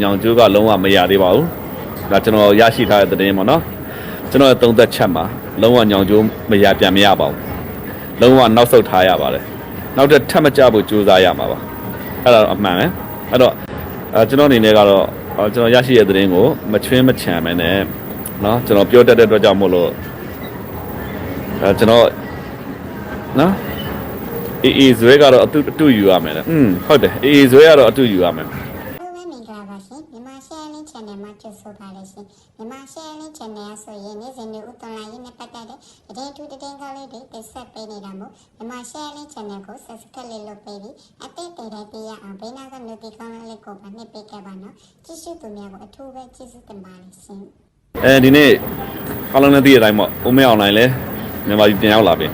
ညောင်ကျိုးကလုံးဝမရသေးပါဘူးဒါကျွန်တော်ရရှိထားတဲ့သတင်းပေါ့နော်ကျွန်တော်သုံးသက်ချက်မှာလုံးဝညောင်ကျိုးမရပြန်မရပါဘူးလုံးဝနောက်ဆုတ်ထားရပါတယ်နောက်ထပ်ထပ်မကြဖို့ကြိုးစားရမှာပါအဲ့ဒါတော့အမှန်ပဲအဲ့တော့ကျွန်တော်အနေနဲ့ကတော့ကျွန်တော်ရရှိတဲ့သတင်းကိုမချွင်းမချမ်းပဲနဲ့နော်ကျွန်တော်ပြောတတ်တဲ့အတွက်ကြောင့်မို့လို့ကျွန်တော်နော်အေးဇွဲကတော့အတူယူရမယ်လေဟုတ်တယ်အေးဇွဲကတော့အတူယူရမယ်မြန်မာရှယ်လင်း channel မှာကြိုဆိုပါရစေမြန်မာရှယ်လင်း channel ဆိုရင်နေ့စဉ်ဥတလာရေးနဲ့ပတ်သက်တဲ့သတင်းထူးသတင်းကောင်းလေးတွေတင်ဆက်ပေးနေတာမို့မြန်မာရှယ်လင်း channel ကို subscribe လုပ်ပေးပြီးအသစ်တွေပေးရအောင်ဘေးနားက notification လေးကိုပါနှိပ်ပေးခဲ့ပါနော်ကြည့်ရှုသူများကိုအထူးပဲကျေးဇူးတင်ပါတယ်ရှင်ဒီနေ့အားလုံးလည်းသိတဲ့အတိုင်းပေါ့ဦးမဲအွန်လိုင်းလဲမြန်မာပြည်ပြန်ရောက်လာပြီ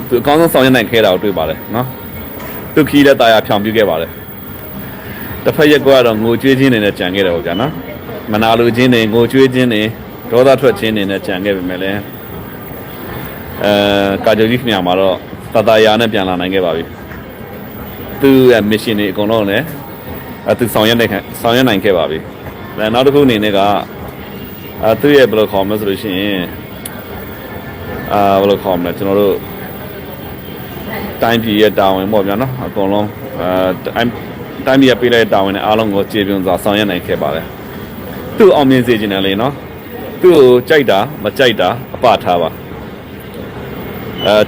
သူအကောင်းဆုံးဆောင်ရွက်နိုင်ခဲ့တာကိုတွေ့ပါတယ်နော်သူခီးလည်းတာယာဖြောင်ပြခဲ့ပါတယ်တစ်ဖက်ရက်ကတော့ငိုကြွေးခြင်းတွေနဲ့ကြံခဲ့တယ်ပေါ့ဗျာနော်မနာလိုခြင်းတွေငိုကြွေးခြင်းတွေဒေါသထွက်ခြင်းတွေနဲ့ကြံခဲ့ပေမဲ့လည်းကာဂျိုကြီးခင်ဗျာမှာတော့တာယာနဲ့ပြန်လာနိုင်ခဲ့ပါပြီသူ့ရဲ့ mission တွေအကုန်လုံးလည်းသူဆောင်ရွက်နိုင်ခဲ့ပါပြီနောက်တစ်ခုအနေနဲ့ကသူ့ရဲ့ဘယ်လိုခေါ်မလဲဆိုလို့ရှိရင်ဘယ်လိုခေါ်မလဲကျွန်တော်တို့တိုင်းပြည်ရဲ့တာဝန်ပေါ့ဗျာနော်အကုန်လုံးတိုင်းပြည်ပေးလိုက်တဲ့တာဝန်နဲ့အားလုံးကိုကျေပြွန်စွာဆောင်ရွက်နိုင်ခဲ့ပါတယ်သူ့အောင်မြင်စေခြင်းနဲ့လေနော်သူ့ကိုကြိုက်တာမကြိုက်တာအပထားပါ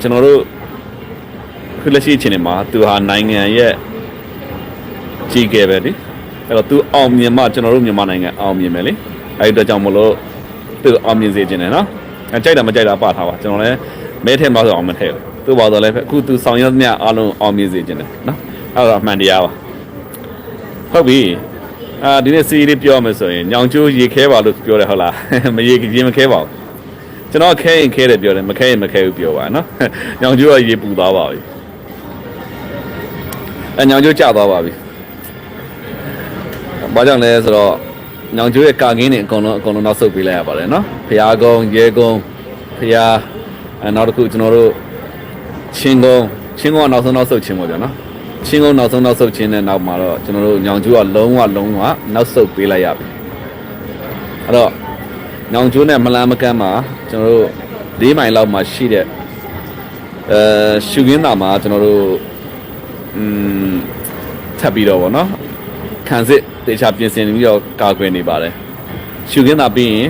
ကျွန်တော်တို့ခုလက်ရှိအချိန်မှာသူဟာနိုင်ငံရဲ့ကြီးခဲ့ပဲလေအဲ့တော့သူအောင်မြင်မှကျွန်တော်တို့မြန်မာနိုင်ငံအောင်မြင်မယ်လေအဲ့ဒီတော့ကြောင့်မလို့သူအောင်မြင်စေခြင်းနဲ့နော်ကြိုက်တာမကြိုက်တာအပထားပါကျွန်တော်လည်းမဲထဲမှာဆိုအောင်မထဲဘူးသူ့ဘာတော်လဲအခုသူဆောင်ရွက်မြအားလုံးအောင်မြင်စေခြင်းနဲ့နော်အဲ့တော့အမှန်တရားပါဟုတ်ပြီဒီနေ့စီးလေးပြောမယ်ဆိုရင်ညောင်ကျိုးရေခဲပါလို့ပြောတယ်ဟုတ်လားမရေကြီးမခဲပါဘူးကျွန်တော်ခဲရင်ခဲတယ်ပြောတယ်မခဲရင်မခဲဘူးပြောပါနော်ညောင်ကျိုးကရေပူသွားပါပြီညောင်ကျိုးကျသွားပါပြီဘာကြောင့်လဲဆိုတော့ညောင်ကျိုးရဲ့ကာကင်းတွေအကုန်လုံးနောက်ဆုတ်ပေးလိုက်ရပါတယ်နော်ဖျားကုန်းရဲကုန်းဖျားနောက်တစ်ခုကျွန်တော်တို့ချင်းကုန်းကနောက်ဆုံးနောက်ဆုတ်ချင်းပေါ့ဗျာနော်ချင်းကုန်းနောက်ဆုံးနောက်ဆုတ်ချင်းတဲ့နောက်မှာတော့ကျွန်တော်တို့ညောင်ကျိုးကလုံးဝနောက်ဆုတ်ပေးလိုက်ရပြီအဲ့တော့ညောင်ကျိုးနဲ့မလန်းမကန်းမှာကျွန်တော်တို့၄မိုင်လောက်မှာရှိတဲ့ရှုခင်းသာမှာကျွန်တော်တို့ထပ်ပြီးတော့ဗောနော်ခံစစ်တေချာပြင်ဆင်ပြီးတော့ကာကွယ်နေပါတယ်ရှုခင်းသာပြီးရင်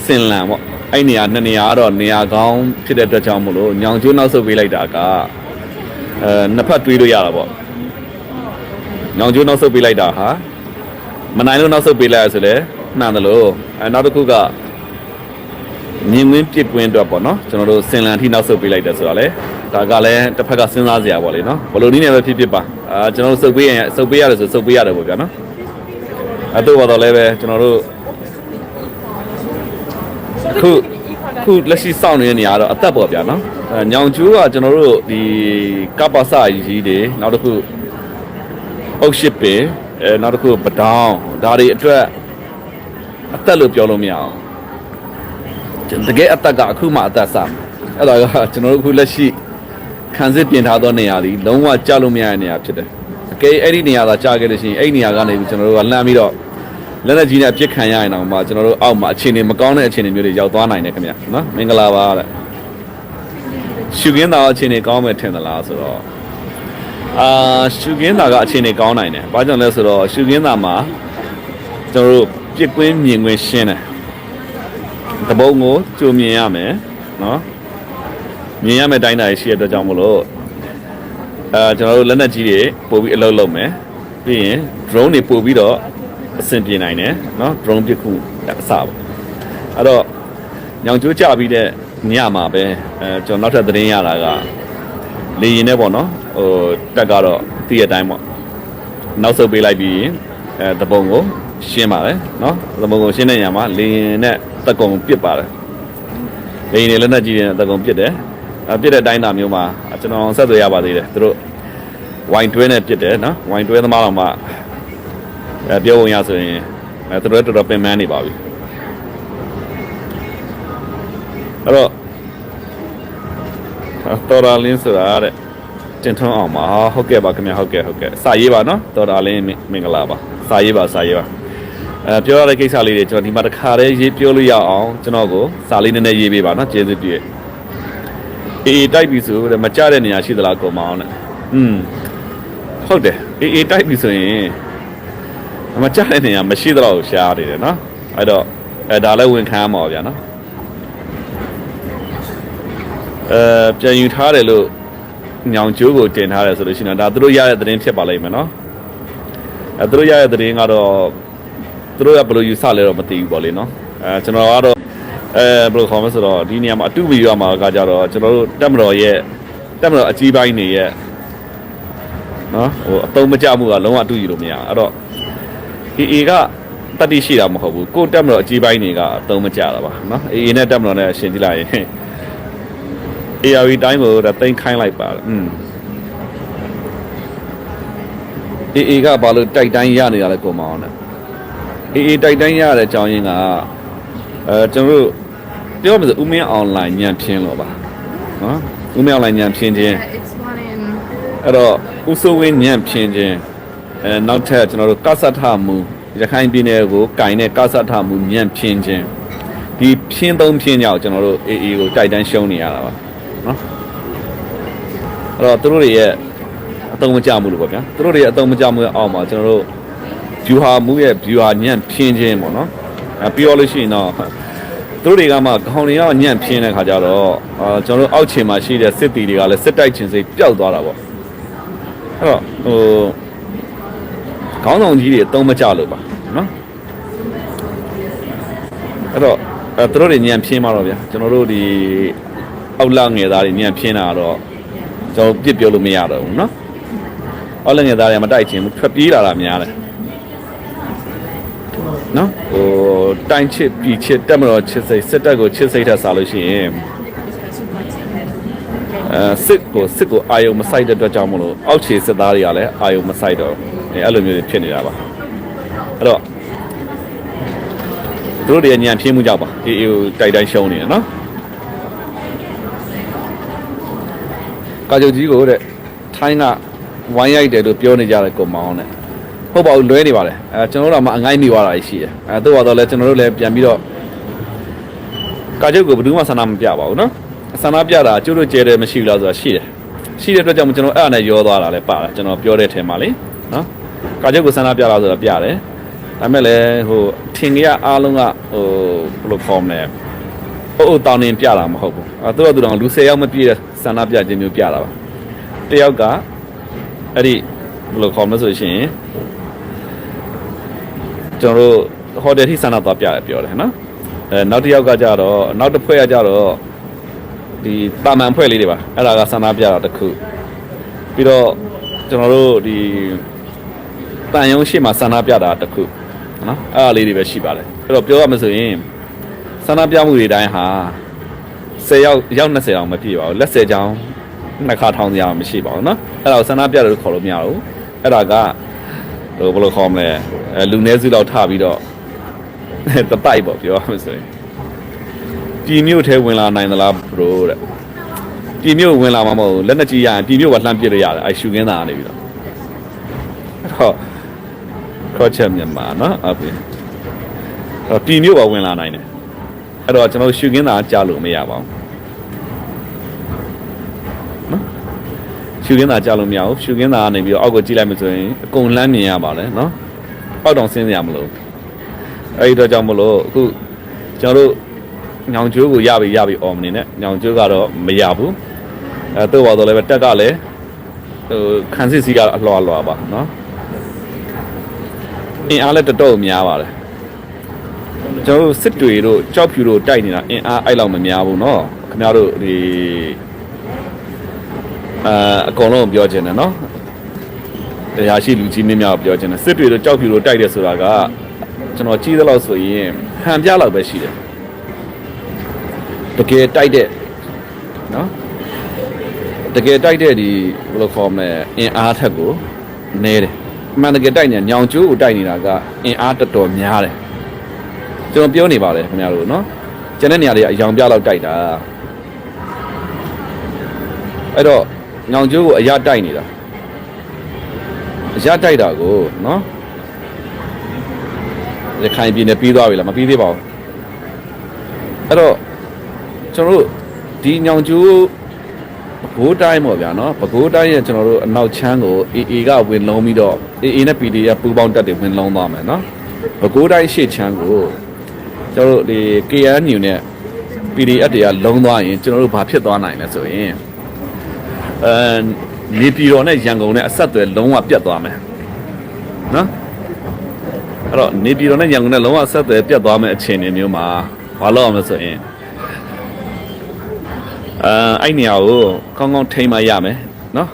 စင်လန်ဗောအဲ့နေရာနှစ်နေရာကတော့နေရာကောင်းဖြစ်တဲ့အတွက်ကြောင့်မို့လို့ညောင်ကျိုးနောက်ဆုတ်ပေးလိုက်တာကနှစ်ဖက်တွေးလို့ရတာဗောညောင်ကျိုးနောက်ဆုတ်ပေးလိုက်တာဟာမနိုင်လို့နောက်ဆုတ်ပေးလိုက်ရဆိုလဲမှန်တယ်လို့နောက်တစ်ခုကမြင်ကွင်းပြစ်ကွင်းအတွက်ပေါ့နော်ကျွန်တော်တို့စင်လန်ထိနောက်ဆုတ်ပေးလိုက်တယ်ဆိုတာလေဒါကလည်းတစ်ဖက်ကစဉ်းစားစရာပေါ့လေနော်ဘလို့နည်းနဲ့ပဲဖြစ်ပါကျွန်တော်တို့ဆုတ်ပေးရတယ်ဆိုဆုတ်ပေးရတယ်ပေါ့ဗျာနော်အဲ့တော့လည်းပဲကျွန်တော်တို့ခုလက်ရှိစောင့်နေတဲ့နေရာတော့အသက်ပေါ့ဗျာနော်ညောင်ကျိုးကကျွန်တော်တို့ဒီကပ္ပစကြီးတွေနောက်တစ်ခုအုတ်ရှိပင်နောက်တစ်ခုပဒေါင်းဒါတွေအတွက်အသက်လို့ပြောလို့မရအောင်တကယ်အသက်ကအခုမှအသက်စအဲ့ဒါကကျွန်တော်တို့အခုလက်ရှိခံစစ်ပြင်ထားသောနေရာဒီလုံးဝကြားလို့မရတဲ့နေရာဖြစ်တယ်အကယ်အဲ့ဒီနေရာသာကြားခဲ့လို့ရှိရင်အဲ့ဒီနေရာကနေပြီးကျွန်တော်တို့ကလှမ်းပြီးတော့လက်လက်ကြီးနဲ့ပြစ်ခံရရင်တော့မှကျွန်တော်တို့အောက်မှာအခြေအနေမကောင်းတဲ့အခြေအနေမျိုးတွေရောက်သွားနိုင်တယ်ခင်ဗျနော်မင်္ဂလာပါတဲ့ရှုခင်းသားအခြေအနေကောင်းမယ်ထင်သလားဆိုတော့ရှုခင်းသားကအခြေအနေကောင်းနိုင်တယ်ဘာကြောင့်လဲဆိုတော့ရှုခင်းသားမှာကျွန်တော်တို့ပြစ်ကွင်းမြင်ကွင်းရှင်းတယ်တပုံကိုကြိုမြင်ရမယ်နော်မြင်ရမယ့်တိုင်းတာရှိတဲ့အတွက်ကြောင့်မလို့ကျွန်တော်တို့လက်နက်ကြီးတွေပို့ပြီးအလုပ်လုပ်မယ်ပြီးရင် drone တွေပို့ပြီးတော့အဆင်ပြေနိုင်တယ်နော် drone ပစ်ခုအစပါအဲ့တော့ညောင်ကျိုးကြပြီးတဲ့ညမှာပဲကျွန်တော်နောက်ထပ်သတင်းရတာကလေရင်နဲ့ပေါ့နော်တက်ကတော့တည့်ရတိုင်းပေါ့နောက်ဆုတ်ပေးလိုက်ပြီးတပုံကိုရှင်းပါတယ်နော်တပုံကိုရှင်းတဲ့ညမှာလေရင်နဲ့တက်ကုံပစ်ပါတယ်လေရင်နဲ့လက်နက်ကြီးနဲ့တက်ကုံပစ်တယ်ပစ်တဲ့အတိုင်းတာမျိုးမှာကျွန်တော်ဆက်သွယ်ရပါသေးတယ်သူတို့ဝိုင်တွဲနဲ့ပစ်တယ်နော်ဝိုင်တွဲသမားတော်မှာပြောဝင်ရဆိုရင်သူတို့တော်တော်ပင်ပန်းနေပါပြီအဲ့တော့တော်တော်လင်းဆိုတာတဲ့တင်ထွန်းအောင်ပါဟုတ်ကဲ့ပါခင်ဗျာဟုတ်ကဲ့စာရေးပါနော်တော်တော်လင်းမင်္ဂလာပါ စာရေးပါပြောရတဲ့ကိစ္စလေးတွေကျွန်တော်ဒီမှာတစ်ခါတည်းရေးပြောလို့ရအောင်ကျွန်တော်ကိုစာလေးနည်းနည်းရေးပေးပါနော်ကျေးဇူးပြုအေးတိုက်ပြီဆိုတော့မကြတဲ့နေရာရှိသလားကိုမအောင်နဲ့ဟုတ်တယ်အေးတိုက်ပြီဆိုရင်မကြတဲ့နေရာမရှိတော့ရှားနေတယ်နော်အဲ့တော့ဒါလည်းဝင်ခံရမှာဗျာနော်ပြန်ယူထားတယ်လို့ညောင်ကျိုးကိုတင်ထားတယ်ဆိုလို့ရှိရင်ဒါသူတို့ရတဲ့သတင်းဖြစ်ပါလိမ့်မယ်နော်သူတို့ရတဲ့သတင်းကတော့သူတို့ကဘယ်လိုယူဆလဲတော့မသိဘူးပေါ့လေနော်ကျွန်တော်ကတော့ဘယ်လိုခေါ်မလဲဆိုတော့ဒီနေရာမှာအတူပြီးရမှာကကြတော့ကျွန်တော်တို့တက်မတော်အကြီးပိုင်းတွေရဲ့နော်ဟိုအတုံးမကြမှုကလုံးဝအတူယူလို့မရအဲ့တော့ AA ကတတိရှိတာမဟုတ်ဘူးကိုတက်မတော်အကြီးပိုင်းတွေကအတုံးမကြတာပါနော် AA နဲ့တက်မတော်နဲ့ရှင်းကြည့်လိုက်ရင် ARV တိုင်းကိုတိတ်ခိုင်းလိုက်ပါတယ်AA ကဘာလို့တိုက်တိုင်းရနေတာလဲကိုမအောင်နဲ့ AA တိုက်တိုင်းရတဲ့အကြောင်းရင်းကကျွန်တော်တို့ပြောမှဆိုဦးမင်း online ညံပြင်းလို့ပါနော်ဦးမင်း online ညံပြင်းခြင်းအဲ့တော့ဦးစိုးဝင်းညံပြင်းခြင်းနောက်ထပ်ကျွန်တော်တို့ကဆတ်ထမှုရခိုင်ပြည်နယ်ကိုကင်တဲ့ကဆတ်ထမှုညံပြင်းခြင်းဒီဖြင်းသုံးဖြင်းကြောင့်ကျွန်တော်တို့ AA ကိုတိုက်တိုင်းရှုံးနေရတာပါနော်အဲ့တော့သူတို့တွေရဲ့အတုံးမကြမှုလို့ပေါ့ဗျာသူတို့တွေရဲ့အတုံးမကြမှုရဲ့အောက်မှာကျွန်တော်တို့ viewer မှုရဲ့ viewer ညံ့ဖြင်းခြင်းပေါ့နော်ပြောလို့ရှိရင်တော့သူတို့တွေကမှခေါင်းတွေကညံ့ဖြင်းတဲ့ခါကျတော့ကျွန်တော်တို့အောက်ခြေမှာရှိတဲ့စစ်တီတွေကလည်းစစ်တိုက်ခြင်းစိတ်ပျောက်သွားတာပေါ့အဲ့တော့ခေါင်းဆောင်ကြီးတွေအတုံးမကြလို့ပါနော်အဲ့တော့သူတို့တွေညံ့ဖြင်းမှာတော့ဗျာကျွန်တော်တို့ဒီအောက်လာငယ်သားတွေညံ့ဖြင်းတာတော့ကျွန်တော်ပြစ်ပြောလို့မရတော့ဘူးနော်အောက်လာငယ်သားတွေမတိုက်ခြင်းဘူးထွက်ပြေးလာတာများတယ်နော်ဟိုတိုင်းချစ်ပြည်ချစ်တက်မတော်ချစ်စိတ်စစ်တပ်ကိုချစ်စိတ်ထက်စားလို့ရှိရင်စစ်ကိုအာယုံမဆိုင်တဲ့အတွက်ကြောင့်မလို့အောက်ခြေစစ်သားတွေကလည်းအာယုံမဆိုင်တော့အဲ့လိုမျိုးတွေဖြစ်နေတာပါအဲ့တော့သူတို့တွေညံပြင်းမှုကြောက်ပါအေးတိုက်တိုင်းရှုံးနေတယ်နော်ကာချုပ်ကြီးကိုတဲ့ထိုင်းကဝိုင်းရိုက်တယ်လို့ပြောနေကြတယ်ကိုမောင်းနဲ့ဟုတ်ပါဘူးလွဲနေပါလေကျွန်တော်တို့ကမှအငိုင်းမိသွားတာရှိတယ်တို့ကတော့လဲကျွန်တော်တို့လည်းပြန်ပြီးတော့ကာချုပ်ကိုဘယ်သူမှဆန္ဒမပြပါဘူးနော်ဆန္ဒပြတာကျိုးတို့ကျဲတယ်မရှိဘူးလားဆိုတာရှိတဲ့အတွက်ကြောင့်ကျွန်တော်အဲ့အနဲ့ရောသွားတာလဲပါတယ်ကျွန်တော်ပြောတဲ့ထဲမှာလေနော်ကာချုပ်ကိုဆန္ဒပြတာဆိုတာပြတယ်ဒါပေမဲ့လည်းဟိုထင်ကြီးအားလုံးကဟိုဘယ်လိုဖော်မလဲတောင်းနေပြတာမဟုတ်ဘူးသူတို့လူ10ယောက်မပြည့်တဲ့ဆန္ဒပြခြင်းမျိုးပြတာပါတယောက်ကအဲ့ဒီဘယ်လိုခေါ်မလဲဆိုရှင်ကျွန်တော်တို့ဟိုတယ်ထိဆန္ဒသွားပြတယ်ပြောတယ်နော်နောက်တစ်ယောက်ကကြတော့နောက်တစ်ဖွဲ့ကကြတော့ဒီတာမန်ဖွဲ့လေးတွေပါအဲ့ဒါကဆန္ဒပြတာတစ်ခုပြီးတော့ကျွန်တော်တို့ဒီတန်ရုံးရှိမှဆန္ဒပြတာတစ်ခုနော်အဲ့ဒါလေးတွေပဲရှိပါတယ်အဲ့တော့ပြောရမလို့ဆိုရင်ဆန္ဒပြမှုတွေတိုင်းဟာ10ယောက်20အောင်မပြည့်ပါဘူးလက်10ချောင်းနှစ်ခါထောင်စရာမရှိပါဘူးနော်အဲ့ဒါကိုဆန္ဒပြတယ်လို့ခေါ်လို့မရဘူးအဲ့ဒါကဟိုဘယ်လိုခေါ်မလဲလူနည်းစုလောက်ထပြီးတော့တတိုက်ပေါ့ပြောရမလို့ဆိုရင်ပြည်မြို့ထဲဝင်လာနိုင်သလားဘရိုတဲ့ပြည်မြို့ဝင်လာမှာမဟုတ်လက်နဲ့ကြည့်ရရင်ပြည်မြို့ကလှမ်းပစ်လို့ရတယ်အဲရှူခင်းသားနေပြီးတော့အဲ့တော့ခေါ်ချက်မြန်မာနော်အပြင်ပြည်မြို့ကဝင်လာနိုင်တယ်အဲ့တော့ကျွန်တော်ရှူခင်းသားကြားလို့မရပါဘူးနော်ရှူခင်းသားကြားလို့မရဘူးရှူခင်းသားကနေပြီးတော့အောက်ကိုကြည့်လိုက်မှဆိုရင်အကုန်လမ်းမြင်ရပါလေနော်အောက်တောင်ဆင်းရမလို့အဲ့ဒီတော့ကြောင့်မလို့အခုကျွန်တော်တို့ညောင်ကျိုးကိုရပြီအော်မနေနဲ့ညောင်ကျိုးကတော့မရဘူးတော့ပါတော့လည်းတက်ကလည်းဟိုခန်းစစ်စီကအလွှာပါနော်အင်အားလည်းတော်များပါတယ်ကျွန်တော်တို့စစ်တွေတို့ကြောက်ဖြူတို့တိုက်နေတာအင်အားအဲ့လောက်မများဘူးเนาะခင်ဗျားတို့ဒီအကုန်လုံးပြောချင်တယ်เนาะတရားရှိလူကြီးမင်းများပြောချင်တယ်စစ်တွေတို့ကြောက်ဖြူတို့တိုက်တယ်ဆိုတာကကျွန်တော်ကြီးသလောက်ဆိုရင်ဟန်ပြလောက်ပဲရှိတယ်တကယ်တိုက်တဲ့နော်တကယ်တိုက်တဲ့ဒီဘယ်လိုခေါ်မလဲအင်အားထက်ကိုနည်းတယ်အမှန်တကယ်တိုက်နေတာညောင်ကျိုးကိုတိုက်နေတာကအင်အားတော်တော်များတယ်ကျွန်တော်ပြောနေပါတယ်ခင်ဗျားတို့နော်ကျန်တဲ့နေရာတွေအယောင်ပြလောက်တိုက်တာအဲ့တော့ညောင်ကျိုးကိုအရတိုက်နေတာအရတိုက်တာကိုနော် ရခိုင်ပြည်နယ်ပြီးသွားပြီလားမပြီးသေးပါဘူးအဲ့တော့ကျွန်တော်တို့ဒီညောင်ကျိုးပဲခူးတိုင်းပေါ့ဗျာနော်ပဲခူးတိုင်းရဲ့ကျွန်တော်တို့အနောက်ချမ်းကို AA ကဝင်လုံးပြီးတော့ AA နဲ့ PDF ပူးပေါင်းတက်တွေဝင်လုံးသွားမယ်နော်ပဲခူးတိုင်းရှေ့ချမ်းကိုကျွန်တော်တို့ဒီ KNU နဲ့ PDF တွေကလုံးသွားရင်ကျွန်တော်တို့ဘာဖြစ်သွားနိုင်လဲဆိုရင်နေပြည်တော်နဲ့ရန်ကုန်နဲ့အဆက်အသွယ်လုံးဝပြတ်သွားမယ်နော်အဲ့တော့နေပြည်တော်နဲ့ရန်ကုန်နဲ့လုံးဝဆက်သွယ်ပြတ်သွားမယ့်အခြေအနေမျိုးမှာဘာလို့အောင်လဲဆိုရင်အဲ့နေရာကိုကောင်းကောင်းထိန်းမရမယ်နော်